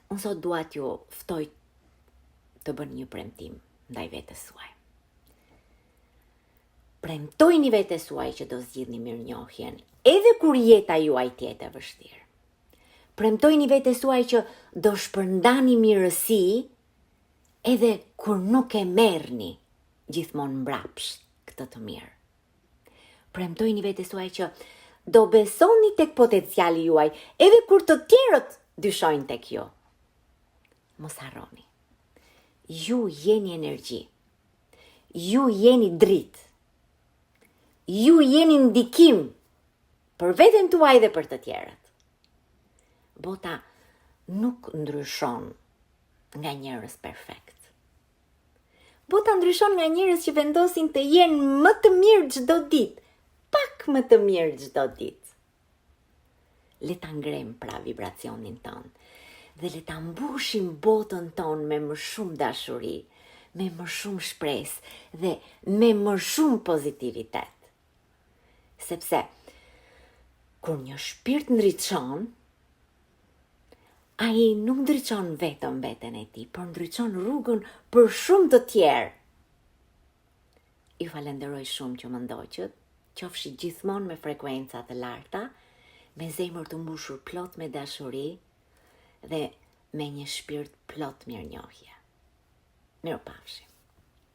Unë sot dua t'ju ftoj të bëni një premtim ndaj vetes suaj. Premtojni vetes suaj që do zgjidhni mirënjohjen, edhe kur jeta juaj tjetë e vështirë. Premtojni vetes suaj që do shpërndani mirësi, edhe kur nuk e merrni gjithmonë mbrapsht këtë të mirë. Premtojni vetes suaj që do besoni tek potenciali juaj, edhe kur të tjerët dyshojnë tek ju. Mos harroni. Ju jeni energji. Ju jeni dritë. Ju jeni ndikim për veten tuaj dhe për të tjerët. Bota nuk ndryshon nga njerëz perfekt. Bota ndryshon nga njerëz që vendosin të jenë më të mirë çdo ditë, pak më të mirë çdo ditë. Le ta ngrem pra vibracionin ton dhe le ta mbushim botën ton me më shumë dashuri, me më shumë shpresë dhe me më shumë pozitivitet. Sepse kur një shpirt ndriçon, ai nuk ndriçon vetëm veten e tij, por ndriçon rrugën për shumë të tjerë. Ju falenderoj shumë që më ndoqët, qofshi gjithmonë me frekuenca të larta, me zemër të mbushur plot me dashuri dhe me një shpirt plot mirënjohje. Mirupafshim.